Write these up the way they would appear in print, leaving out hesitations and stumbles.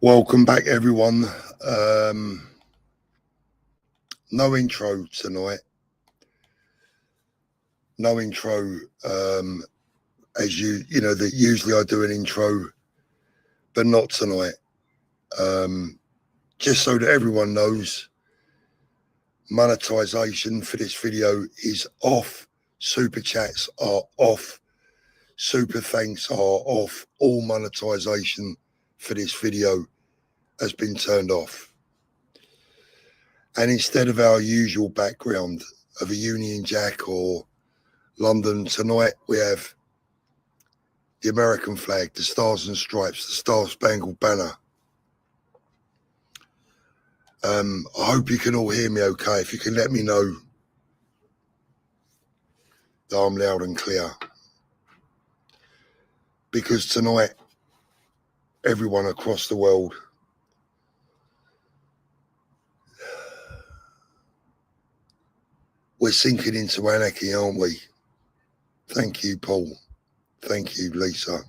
Welcome back, everyone. No intro tonight. No intro. As you know that usually I do an intro, but not tonight. Just so that everyone knows, monetization for this video is off. Super chats are off. Super thanks are off. All monetization for this video has been turned off. And instead of our usual background of a Union Jack or London, tonight we have the American flag, the Stars and Stripes, the Star-Spangled Banner. I hope you can all hear me okay. If you can let me know that I'm loud and clear. Because tonight, everyone across the world we're sinking into anarchy, aren't we? Thank you, Paul. Thank you, Lisa.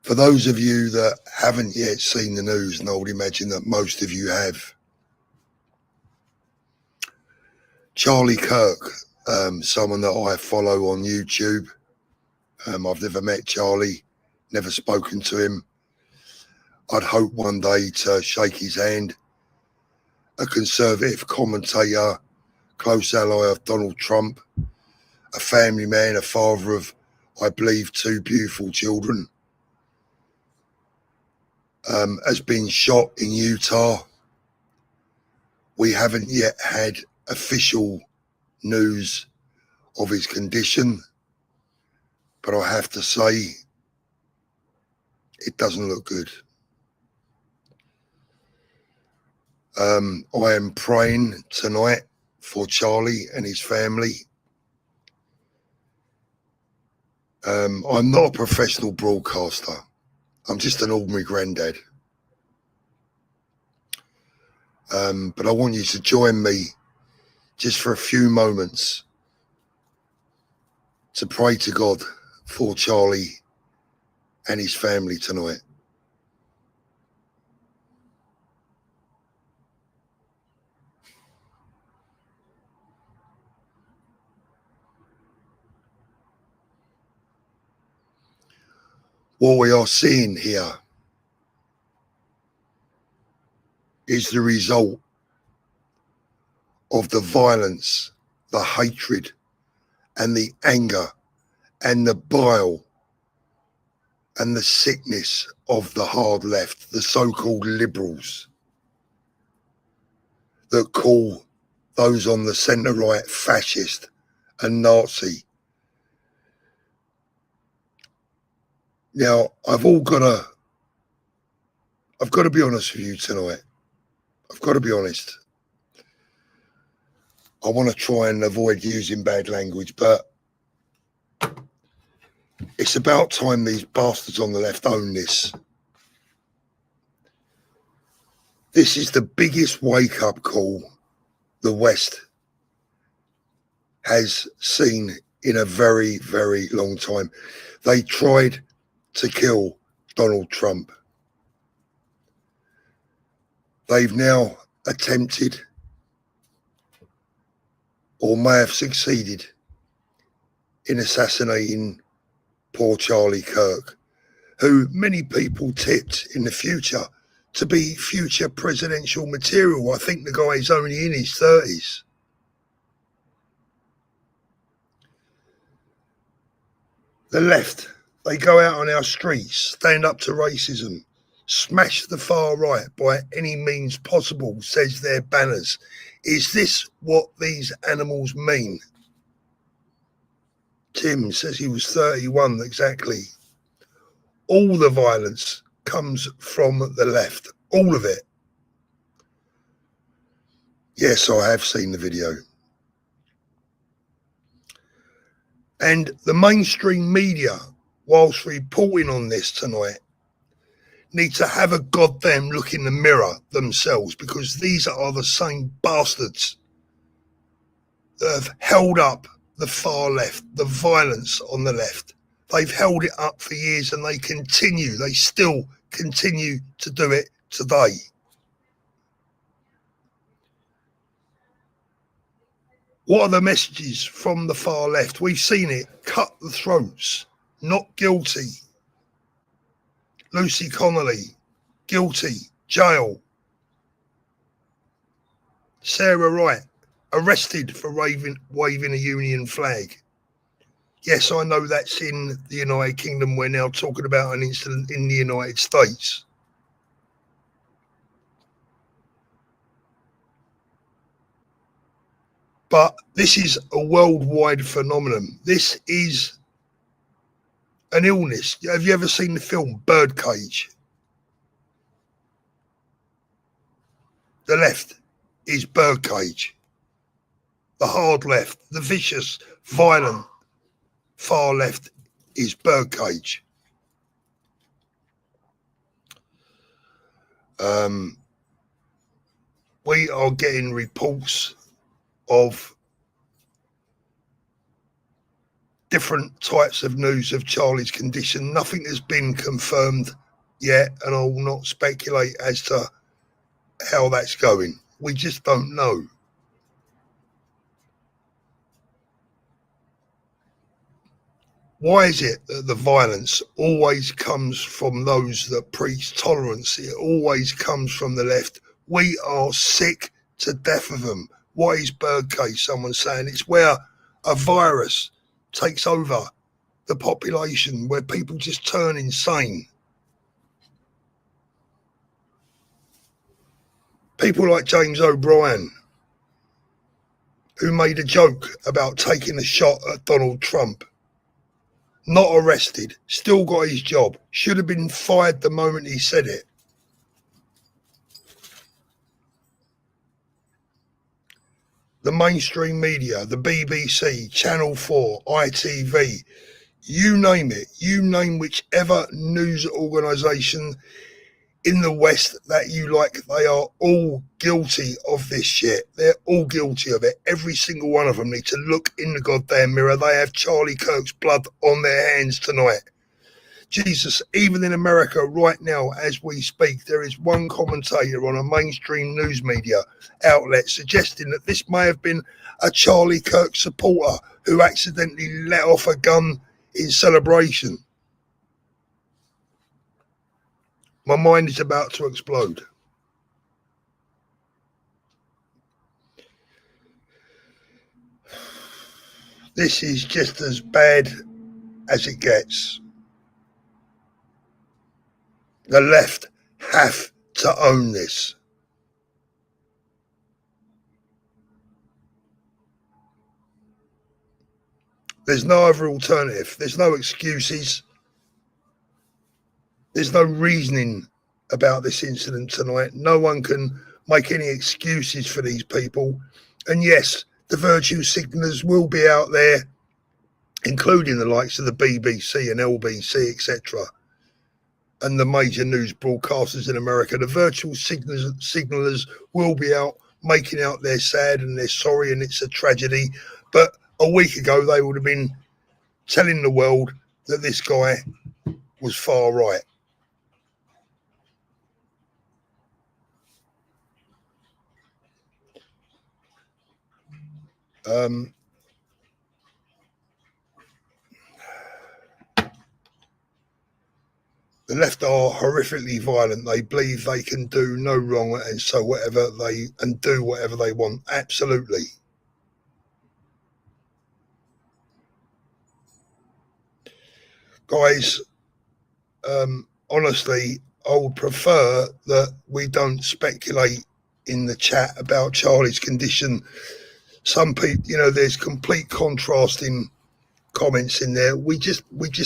For those of you that haven't yet seen the news, and I would imagine that most of you have, Charlie Kirk, someone that I follow on YouTube. I've never met Charlie, never spoken to him. I'd hope one day to shake his hand. A conservative commentator, close ally of Donald Trump, a family man, a father of, I believe, 2 beautiful children, has been shot in Utah. We haven't yet had official news of his condition, but I have to say, it doesn't look good. I am praying tonight for Charlie and his family. I'm not a professional broadcaster. I'm just an ordinary granddad. But I want you to join me just for a few moments to pray to God for Charlie and his family tonight. What we are seeing here is the result of the violence, the hatred, and the anger, and the bile, and the sickness of the hard left, the so-called liberals that call those on the centre-right fascist and Nazi. Now, I've got to be honest with you tonight. I've got to be honest. I want to try and avoid using bad language, but it's about time these bastards on the left own this. This is the biggest wake-up call the West has seen in a very, very long time. They tried to kill Donald Trump. They've now attempted, or may have succeeded, in assassinating poor Charlie Kirk, who many people tipped in the future to be future presidential material. I think the guy is only in his 30s. The left, they go out on our streets, stand up to racism, smash the far right by any means possible, says their banners. Is this what these animals mean? Tim says he was 31, exactly. All the violence comes from the left, all of it. Yes, I have seen the video. And the mainstream media, whilst reporting on this tonight, need to have a goddamn look in the mirror themselves, because these are the same bastards that have held up the far left, the violence on the left. They've held it up for years and they still continue to do it today. What are the messages from the far left? We've seen it. Cut the throats. Not guilty. Lucy Connolly. Guilty. Jail. Sarah Wright. Arrested for waving a Union flag. Yes, I know that's in the United Kingdom. We're now talking about an incident in the United States. But this is a worldwide phenomenon. This is an illness. Have you ever seen the film Birdcage? The left is Birdcage. The hard left, the vicious, violent, far left is Birdcage. We are getting reports of different types of news of Charlie's condition. Nothing has been confirmed yet, and I will not speculate as to how that's going. We just don't know. Why is it that the violence always comes from those that preach tolerance? It always comes from the left. We are sick to death of them. What is Birdcage? Someone's saying it's where a virus takes over the population, where people just turn insane. People like James O'Brien, who made a joke about taking a shot at Donald Trump, not arrested, still got his job, should have been fired the moment he said it. The mainstream media, the BBC, Channel 4, ITV, you name it, you name whichever news organisation in the West that you like, they are all guilty of this shit. They're all guilty of it. Every single one of them need to look in the goddamn mirror. They have Charlie Kirk's blood on their hands tonight. Jesus, even in America right now, as we speak, there is one commentator on a mainstream news media outlet suggesting that this may have been a Charlie Kirk supporter who accidentally let off a gun in celebration. My mind is about to explode. This is just as bad as it gets. The left have to own this. There's no other alternative. There's no excuses. There's no reasoning about this incident tonight. No one can make any excuses for these people. And yes, the virtue signallers will be out there, including the likes of the BBC and LBC, etc., and the major news broadcasters in America. The virtual signallers will be out making out they're sad and they're sorry and it's a tragedy. But a week ago, they would have been telling the world that this guy was far right. The left are horrifically violent. They believe they can do no wrong, and so do whatever they want. Absolutely. Guys, honestly, I would prefer that we don't speculate in the chat about Charlie's condition. Some people, there's complete contrasting comments in there. We just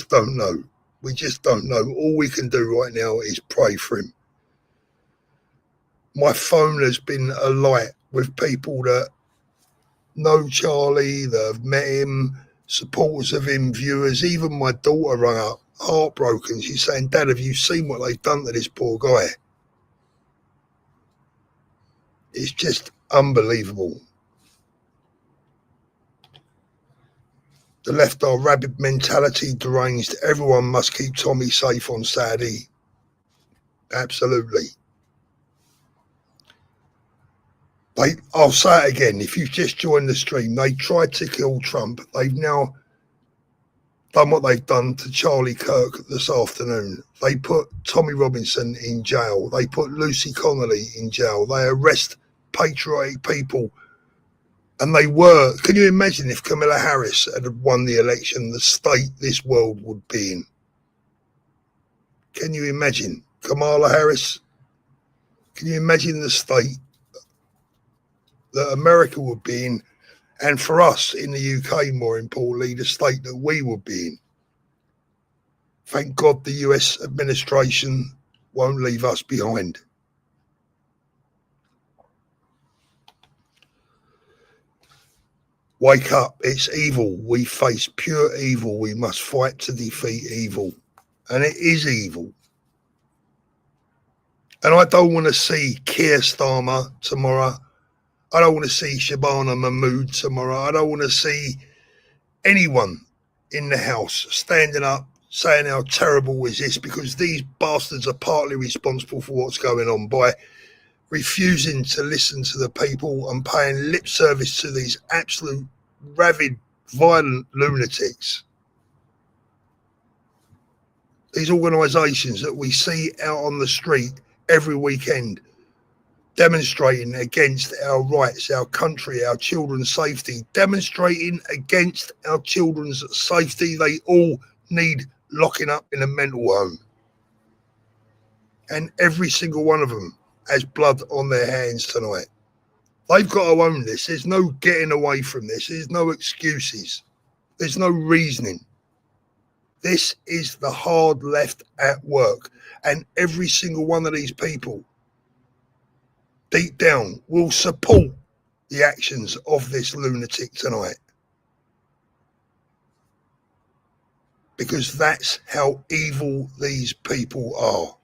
don't know. We just don't know. All we can do right now is pray for him. My phone has been alight with people that know Charlie, that have met him, supporters of him, viewers. Even my daughter rang up, heartbroken. She's saying, "Dad, have you seen what they've done to this poor guy?" It's just unbelievable. The left are rabid mentality deranged. Everyone must keep Tommy safe on Saturday. Absolutely. I'll say it again. If you've just joined the stream, they tried to kill Trump. They've now done what they've done to Charlie Kirk this afternoon. They put Tommy Robinson in jail. They put Lucy Connolly in jail. They arrest patriotic people. And they were. Can you imagine if Kamala Harris had won the election, the state this world would be in? Can you imagine? Kamala Harris? Can you imagine the state that America would be in? And for us in the UK, more importantly, the state that we would be in. Thank God the US administration won't leave us behind. Wake up, it's evil. We face pure evil. We must fight to defeat evil. And it is evil. And I don't want to see Keir Starmer tomorrow. I don't want to see Shabana Mahmood tomorrow. I don't want to see anyone in the House standing up saying how terrible is this, because these bastards are partly responsible for what's going on by refusing to listen to the people and paying lip service to these absolute rabid, violent lunatics. These organisations that we see out on the street every weekend demonstrating against our rights, our country, our children's safety, demonstrating against our children's safety. They all need locking up in a mental home. And every single one of them has blood on their hands tonight. They've got to own this. There's no getting away from this. There's no excuses. There's no reasoning. This is the hard left at work. And every single one of these people, deep down, will support the actions of this lunatic tonight. Because that's how evil these people are.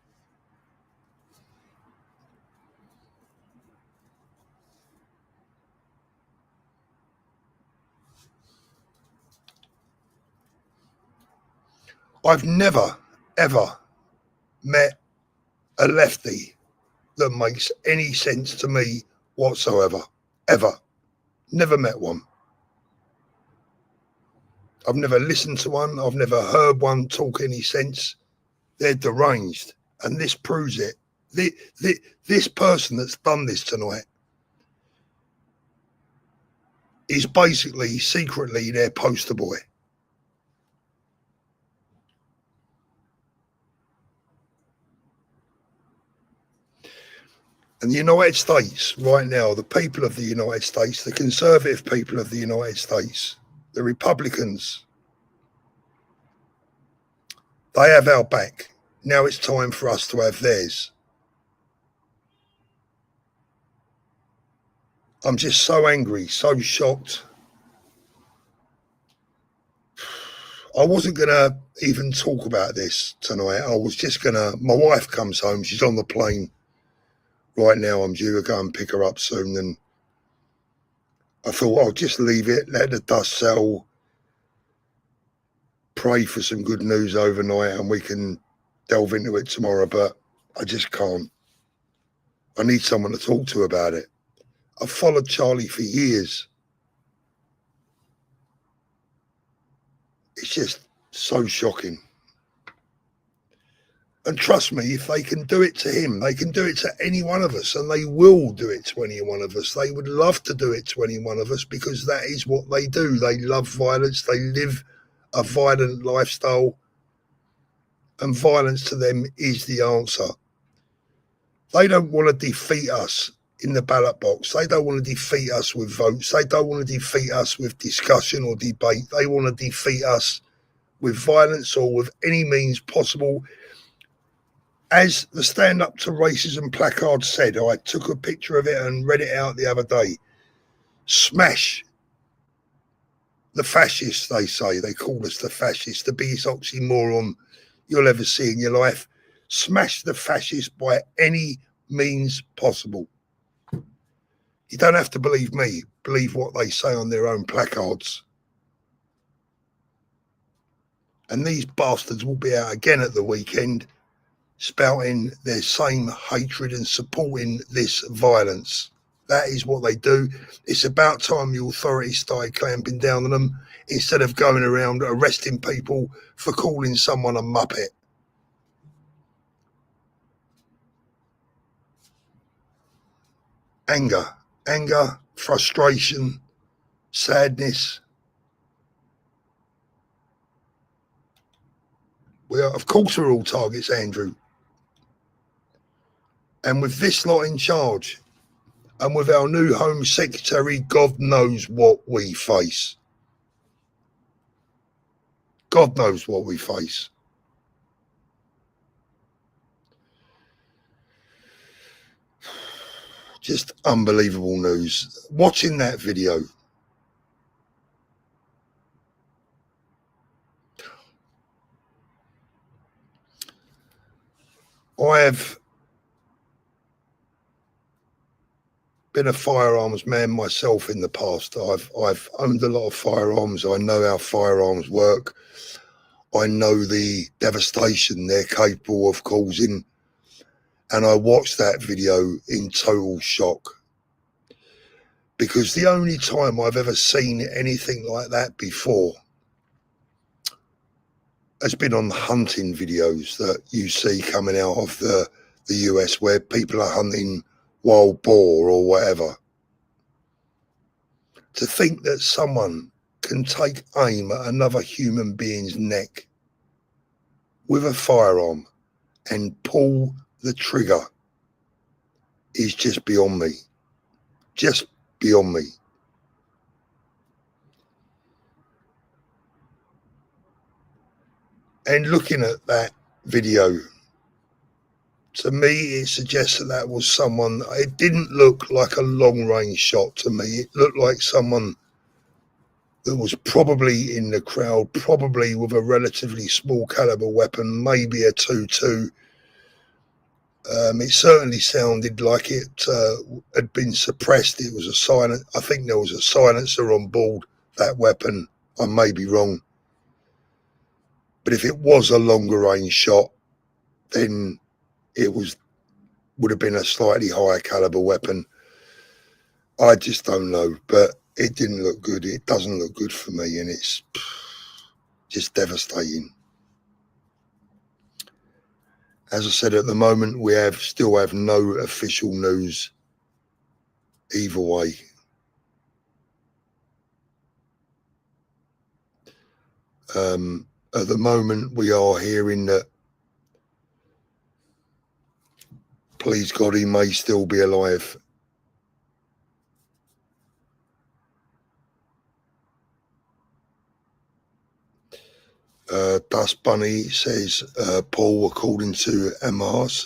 I've never, ever met a lefty that makes any sense to me whatsoever. Ever. Never met one. I've never listened to one. I've never heard one talk any sense. They're deranged. And this proves it. This person that's done this tonight is basically secretly their poster boy. And the United States right now, the people of the United States, the conservative people of the United States, the Republicans, they have our back. Now it's time for us to have theirs. I'm just so angry, so shocked. I wasn't going to even talk about this tonight. I was just going to, my wife comes home, she's on the plane right now. I'm due to go and pick her up soon. And I thought I'll just leave it, let the dust settle, pray for some good news overnight, and we can delve into it tomorrow. But I just can't. I need someone to talk to about it. I've followed Charlie for years. It's just so shocking. And trust me, if they can do it to him, they can do it to any one of us, and they will do it to any one of us. They would love to do it to any one of us, because that is what they do. They love violence. They live a violent lifestyle, and violence to them is the answer. They don't want to defeat us in the ballot box. They don't want to defeat us with votes. They don't want to defeat us with discussion or debate. They want to defeat us with violence or with any means possible. As the Stand Up to Racism placard said, I took a picture of it and read it out the other day. Smash the fascists, they say. They call us the fascists, the biggest oxymoron you'll ever see in your life. Smash the fascists by any means possible. You don't have to believe me. Believe what they say on their own placards. And these bastards will be out again at the weekend spouting their same hatred and supporting this violence. That is what they do. It's about time the authorities started clamping down on them instead of going around arresting people for calling someone a muppet. Anger, frustration, sadness. Of course we're all targets, Andrew. And with this lot in charge, and with our new Home Secretary, God knows what we face. God knows what we face. Just unbelievable news. Watching that video, I have been a firearms man myself in the past. I've owned a lot of firearms. I know how firearms work. I know the devastation they're capable of causing. And I watched that video in total shock. Because the only time I've ever seen anything like that before has been on hunting videos that you see coming out of the US, where people are hunting wild boar or whatever. To think that someone can take aim at another human being's neck with a firearm and pull the trigger is just beyond me. Just beyond me. And looking at that video, to me, it suggests that that was someone. It didn't look like a long-range shot to me. It looked like someone that was probably in the crowd, probably with a relatively small caliber weapon, maybe a 22. It certainly sounded like it had been suppressed. It was a silent. I think there was a silencer on board that weapon. I may be wrong. But if it was a longer range shot, then it would have been a slightly higher caliber weapon. I just don't know, but it didn't look good. It doesn't look good for me, and it's just devastating. As I said, at the moment, we still have no official news either way. At the moment, we are hearing that, please God, he may still be alive. Dust Bunny says, Paul, according to Hamas,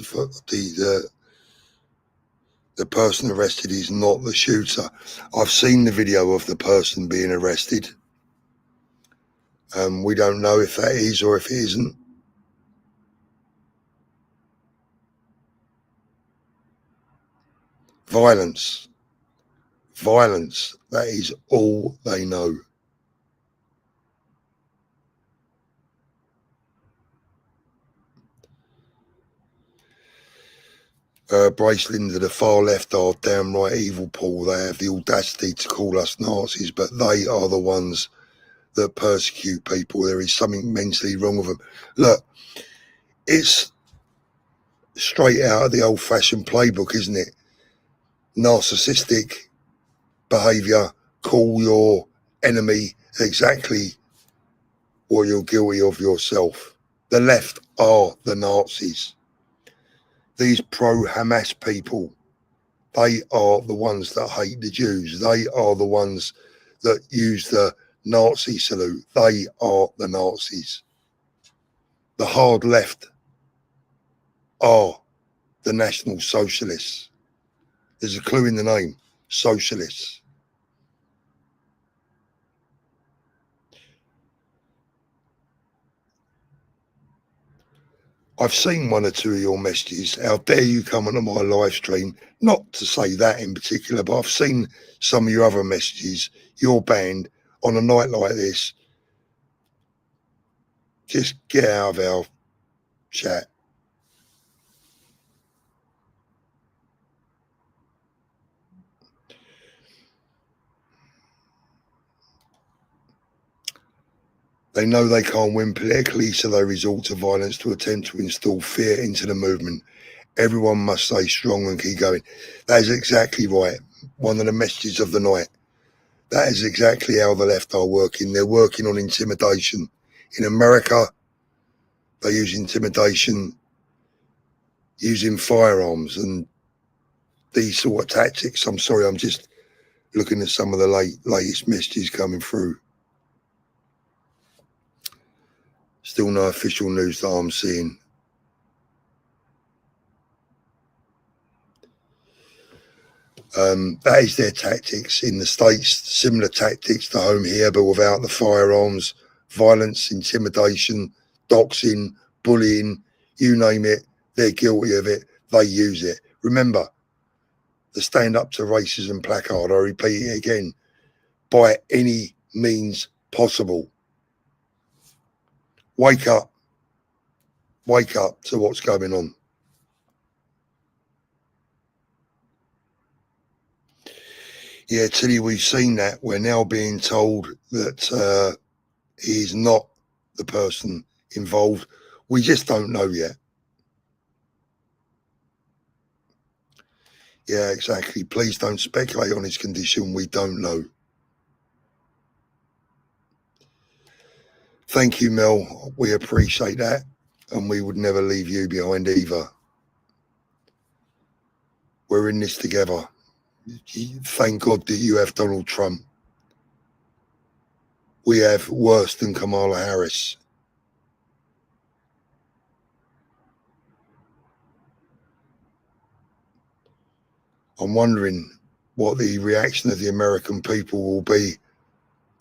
the person arrested is not the shooter. I've seen the video of the person being arrested. We don't know if that is or if it isn't. Violence. That is all they know. Braceland to the far left are downright evil, Paul. They have the audacity to call us Nazis, but they are the ones that persecute people. There is something mentally wrong with them. Look, it's straight out of the old-fashioned playbook, isn't it? Narcissistic behaviour. Call your enemy exactly what you're guilty of yourself. The left are the Nazis. These pro-Hamas people, they are the ones that hate the Jews. They are the ones that use the Nazi salute. They are the Nazis. The hard left are the National Socialists. There's a clue in the name, socialists. I've seen one or two of your messages. How dare you come onto my live stream? Not to say that in particular, but I've seen some of your other messages, your band, on a night like this. Just get out of our chat. They know they can't win politically, so they resort to violence to attempt to instill fear into the movement. Everyone must stay strong and keep going. That is exactly right. One of the messages of the night. That is exactly how the left are working. They're working on intimidation. In America, they use intimidation using firearms and these sort of tactics. I'm sorry, I'm just looking at some of the latest messages coming through. Still no official news that I'm seeing. That is their tactics in the States, similar tactics to home here, but without the firearms, violence, intimidation, doxing, bullying, you name it, they're guilty of it, they use it. Remember, the Stand Up to Racism placard, I repeat it again, by any means possible. Wake up to what's going on. Yeah, Tilly, we've seen that. We're now being told that he's not the person involved. We just don't know yet. Yeah, exactly. Please don't speculate on his condition. We don't know. Thank you, Mel. We appreciate that. And we would never leave you behind either. We're in this together. Thank God that you have Donald Trump. We have worse than Kamala Harris. I'm wondering what the reaction of the American people will be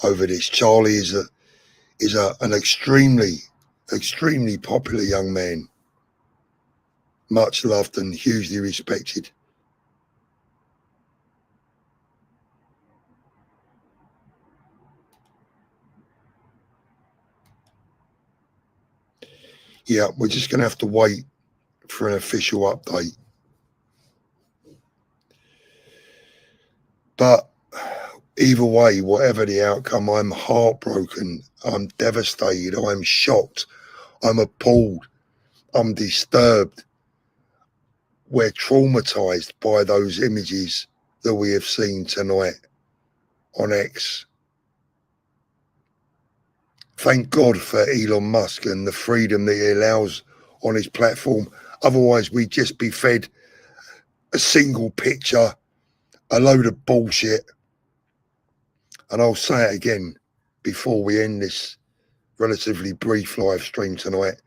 over this. Charlie is an extremely popular young man, much loved and hugely respected. Yeah, we're just going to have to wait for an official update. But either way, whatever the outcome, I'm heartbroken. I'm devastated. I'm shocked. I'm appalled. I'm disturbed. We're traumatized by those images that we have seen tonight on X. Thank God for Elon Musk and the freedom that he allows on his platform. Otherwise, we'd just be fed a single picture, a load of bullshit. And I'll say it again before we end this relatively brief live stream tonight.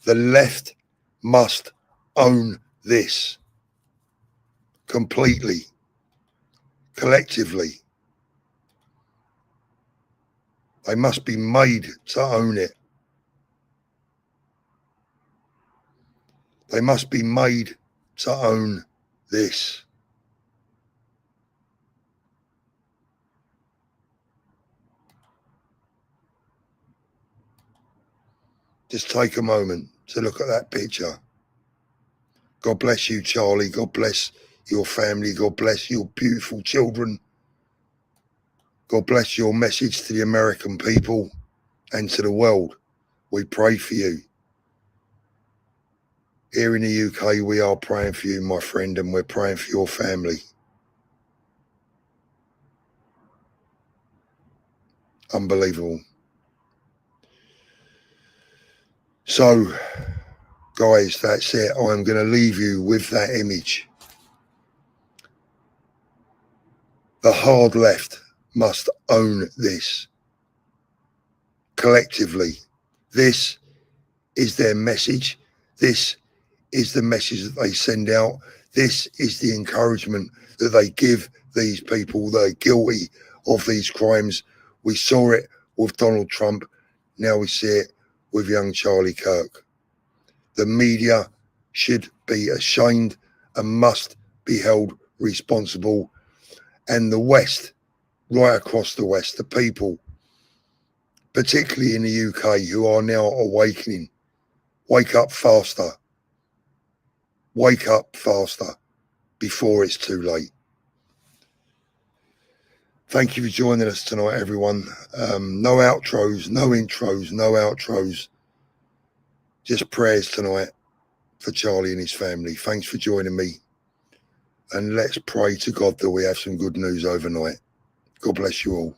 The left must own this completely, collectively. They must be made to own it. They must be made to own this. Just take a moment to look at that picture. God bless you, Charlie. God bless your family. God bless your beautiful children. God bless your message to the American people and to the world. We pray for you. Here in the UK, we are praying for you, my friend, and we're praying for your family. Unbelievable. So, guys, that's it. I'm going to leave you with that image. The hard left must own this collectively. This is their message. This is the message that they send out. This is the encouragement that they give these people that are guilty of these crimes. We saw it with Donald Trump. Now we see it with young Charlie Kirk. The media should be ashamed and must be held responsible. And the West, right across the West, the people, particularly in the UK, who are now awakening, wake up faster. Wake up faster before it's too late. Thank you for joining us tonight, everyone. No outros, no intros, no outros. Just prayers tonight for Charlie and his family. Thanks for joining me. And let's pray to God that we have some good news overnight. God bless you all.